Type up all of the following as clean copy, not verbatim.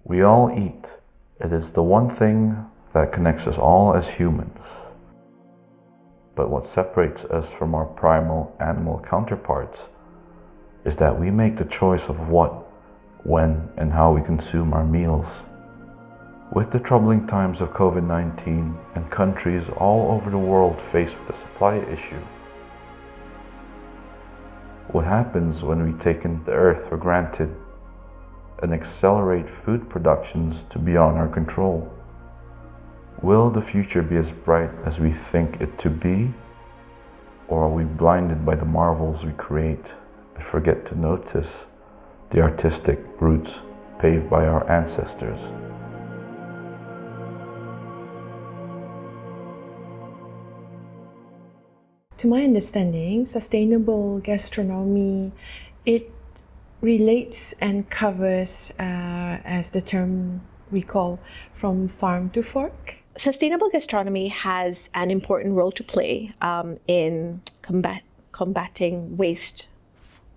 We all eat. It is the one thing that connects us all as humans. But what separates us from our primal animal counterparts is that we make the choice of what, when, and how we consume our meals. With the troubling times of COVID-19 and countries all over the world faced with a supply issue, what happens when we take in the earth for granted and accelerate food productions to beyond our control? Will the future be as bright as we think it to be? Or are we blinded by the marvels we create and forget to notice the artistic routes paved by our ancestors? To my understanding, sustainable gastronomy, it relates and covers, as the term we call, from farm to fork. Sustainable gastronomy has an important role to play in combating wastage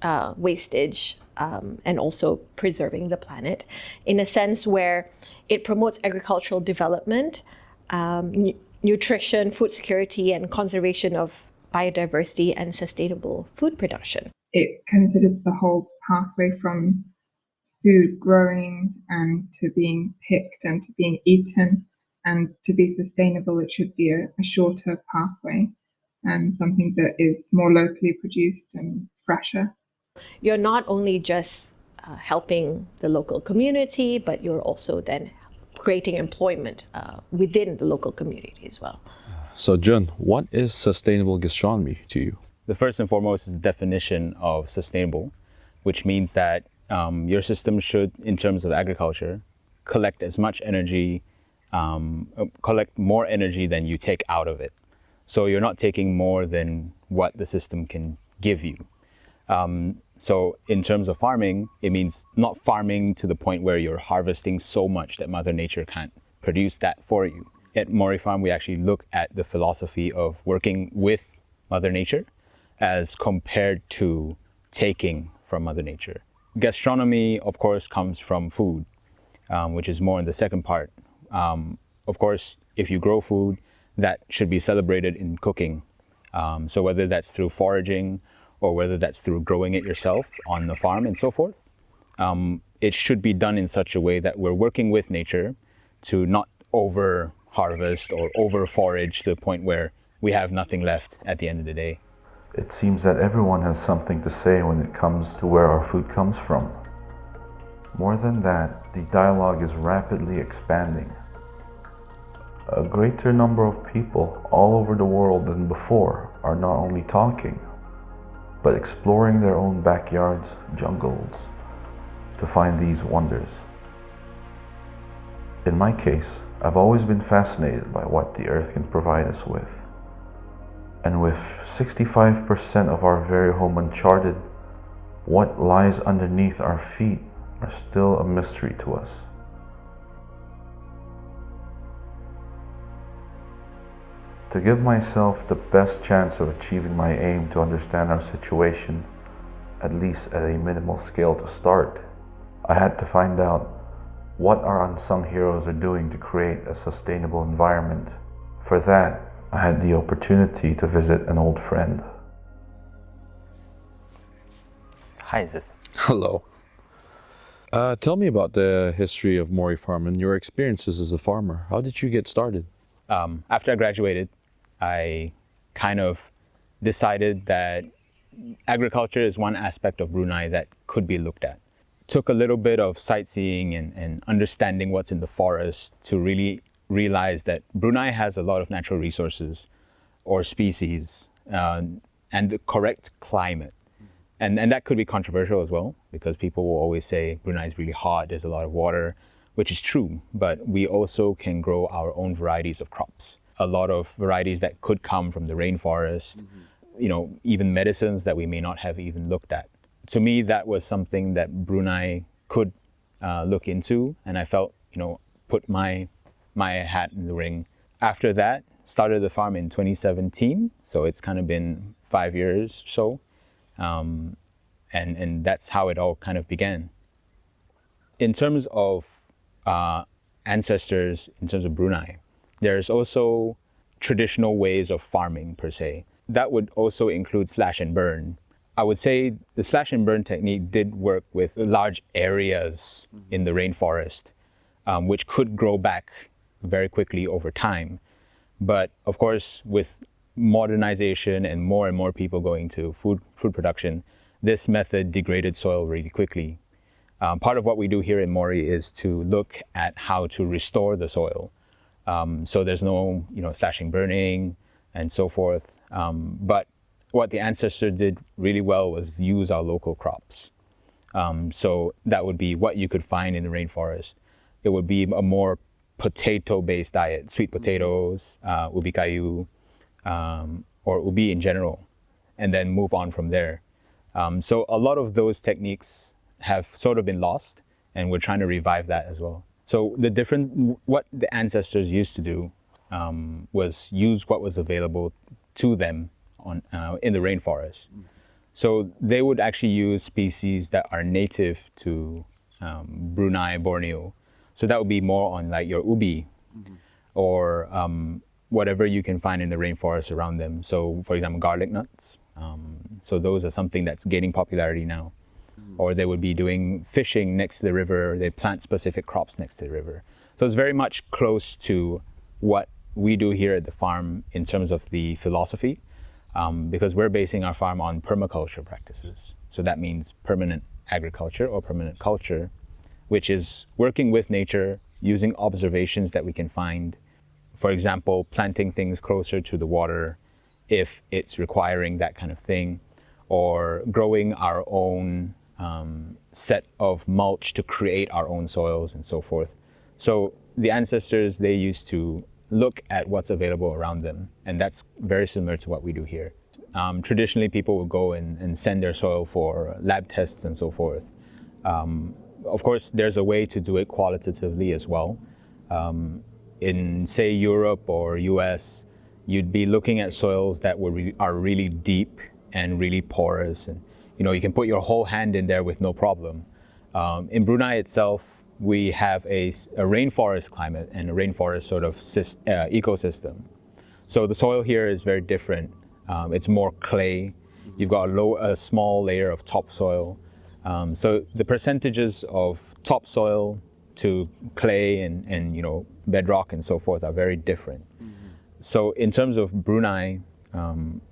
and also preserving the planet, in a sense where it promotes agricultural development, nutrition, food security, and conservation of biodiversity and sustainable food production. It considers the whole pathway from food growing and to being picked and to being eaten. And to be sustainable, it should be a shorter pathway, something that is more locally produced and fresher. You're not only just helping the local community, but you're also then creating employment within the local community as well. So Jun, what is sustainable gastronomy to you? The first and foremost is the definition of sustainable, which means that your system should, in terms of agriculture, collect as much energy, collect more energy than you take out of it. So you're not taking more than what the system can give you. So in terms of farming, it means not farming to the point where you're harvesting so much that Mother Nature can't produce that for you. At Mori Farm, we actually look at the philosophy of working with Mother Nature as compared to taking from Mother Nature. Gastronomy, of course, comes from food, which is more in the second part. Of course, if you grow food, that should be celebrated in cooking. So whether that's through foraging or whether that's through growing it yourself on the farm and so forth, it should be done in such a way that we're working with nature to not over harvest or over forage to the point where we have nothing left at the end of the day. It seems that everyone has something to say when it comes to where our food comes from. More than that, the dialogue is rapidly expanding. A greater number of people all over the world than before are not only talking, but exploring their own backyards, jungles, to find these wonders. In my case, I've always been fascinated by what the earth can provide us with. And with 65% of our very home uncharted, what lies underneath our feet are still a mystery to us. To give myself the best chance of achieving my aim to understand our situation, at least at a minimal scale to start, I had to find out what our unsung heroes are doing to create a sustainable environment. For that, I had the opportunity to visit an old friend. Hi, Aziz. Hello. Tell me about the history of Mori Farm and your experiences as a farmer. How did you get started? After I graduated, I kind of decided that agriculture is one aspect of Brunei that could be looked at. Took a little bit of sightseeing and understanding what's in the forest to really realize that Brunei has a lot of natural resources or species and the correct climate. And that could be controversial as well, because people will always say Brunei is really hot, there's a lot of water, which is true, but we also can grow our own varieties of crops. A lot of varieties that could come from the rainforest, you know, even medicines that we may not have even looked at. To me, that was something that Brunei could look into, and I felt, you know, put my hat in the ring. After that, started the farm in 2017, so it's kind of been 5 years or so, and that's how it all kind of began. In terms of ancestors in terms of Brunei, there's also traditional ways of farming per se. That would also include slash and burn. I would say the slash and burn technique did work with large areas in the rainforest, which could grow back very quickly over time. But of course, with modernization and more people going to food production, this method degraded soil really quickly. Part of what we do here in Mori is to look at how to restore the soil. So there's no, slashing, burning, and so forth. But what the ancestors did really well was use our local crops. So that would be what you could find in the rainforest. It would be a more potato-based diet, sweet potatoes, ubi kayu, or ubi in general, and then move on from there. So a lot of those techniques have sort of been lost, and we're trying to revive that as well. So what the ancestors used to do was use what was available to them in the rainforest. So they would actually use species that are native to Brunei, Borneo. So that would be more on like your ubi, or whatever you can find in the rainforest around them. So for example, garlic nuts. So those are something that's gaining popularity now. Or they would be doing fishing next to the river. They plant specific crops next to the river. So it's very much close to what we do here at the farm in terms of the philosophy, because we're basing our farm on permaculture practices. So that means permanent agriculture or permanent culture, which is working with nature, using observations that we can find. For example, planting things closer to the water if it's requiring that kind of thing, or growing our own set of mulch to create our own soils and so forth. So the ancestors, they used to look at what's available around them, and that's very similar to what we do here. Traditionally, people would go and send their soil for lab tests and so forth. Of course, there's a way to do it qualitatively as well. In, say, Europe or US, you'd be looking at soils that are really deep and really porous, and you can put your whole hand in there with no problem. In Brunei itself, we have a rainforest climate and a rainforest sort of ecosystem. So the soil here is very different. It's more clay. You've got a small layer of topsoil. So the percentages of topsoil to clay and bedrock and so forth are very different. So in terms of Brunei,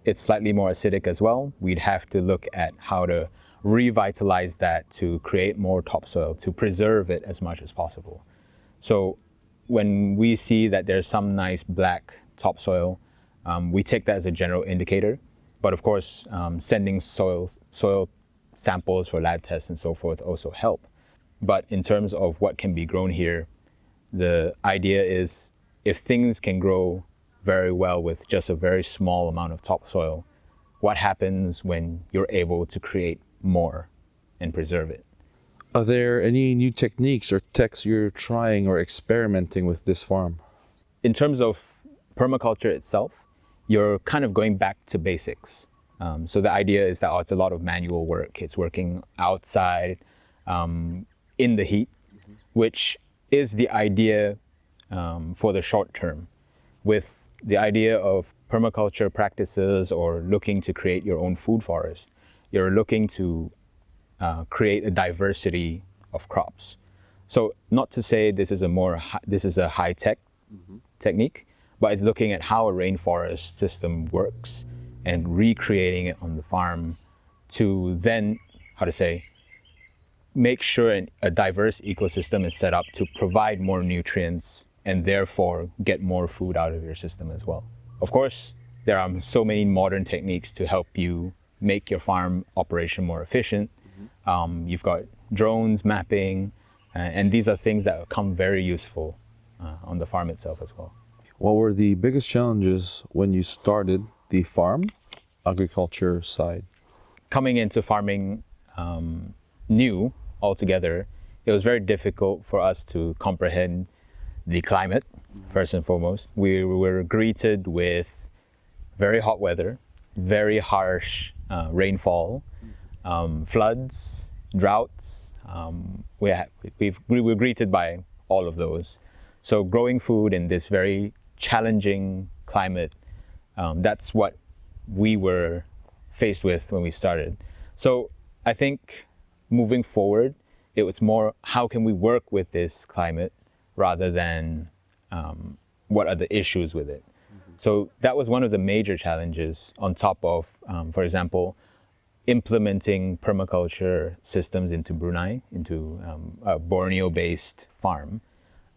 it's slightly more acidic as well. We'd have to look at how to revitalize that to create more topsoil, to preserve it as much as possible. So when we see that there's some nice black topsoil, we take that as a general indicator. But of course, sending soil samples for lab tests and so forth also help. But in terms of what can be grown here, the idea is if things can grow very well with just a very small amount of topsoil, what happens when you're able to create more and preserve it? Are there any new techniques or techs you're trying or experimenting with this farm? In terms of permaculture itself, you're kind of going back to basics. So the idea is that it's a lot of manual work. It's working outside in the heat, which is the idea for the short term. With the idea of permaculture practices or looking to create your own food forest, you're looking to create a diversity of crops. So not to say this is a high-tech technique, but it's looking at how a rainforest system works and recreating it on the farm to then, make sure a diverse ecosystem is set up to provide more nutrients and therefore get more food out of your system as well. Of course, there are so many modern techniques to help you make your farm operation more efficient. You've got drones, mapping, and these are things that come very useful on the farm itself as well. What were the biggest challenges when you started the farm agriculture side? Coming into farming new altogether, it was very difficult for us to comprehend the climate, first and foremost. We were greeted with very hot weather, very harsh rainfall, floods, droughts. We were greeted by all of those. So growing food in this very challenging climate, that's what we were faced with when we started. So I think moving forward, it was more how can we work with this climate rather than what are the issues with it. So that was one of the major challenges on top of, for example, implementing permaculture systems into Brunei, into a Borneo-based farm,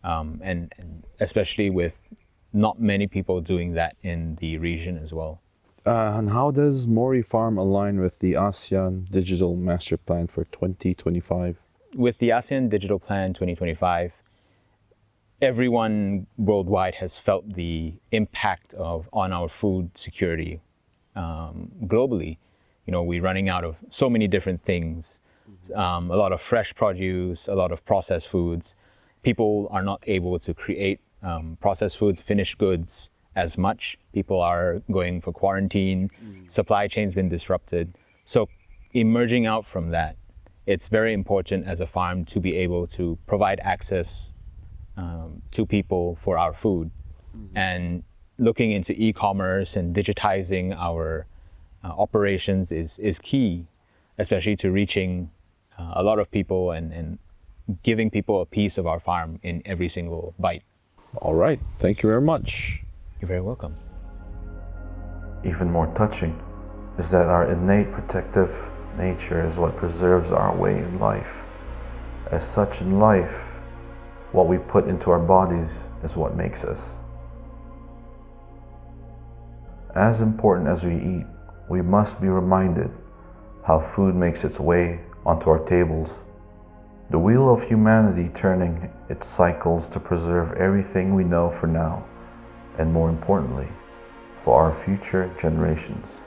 and especially with not many people doing that in the region as well. And how does Mori Farm align with the ASEAN Digital Master Plan for 2025? With the ASEAN Digital Plan 2025, everyone worldwide has felt the impact on our food security globally. You know, we're running out of so many different things, a lot of fresh produce, a lot of processed foods. People are not able to create processed foods, finished goods as much. People are going for quarantine, supply chain's been disrupted. So emerging out from that, it's very important as a farm to be able to provide access to people for our food. And looking into e-commerce and digitizing our operations is key, especially to reaching a lot of people and giving people a piece of our farm in every single bite. All right, thank you very much. You're very welcome. Even more touching is that our innate protective nature is what preserves our way in life. As such, in life, what we put into our bodies is what makes us. As important as we eat, we must be reminded how food makes its way onto our tables. The wheel of humanity turning its cycles to preserve everything we know for now, and more importantly, for our future generations.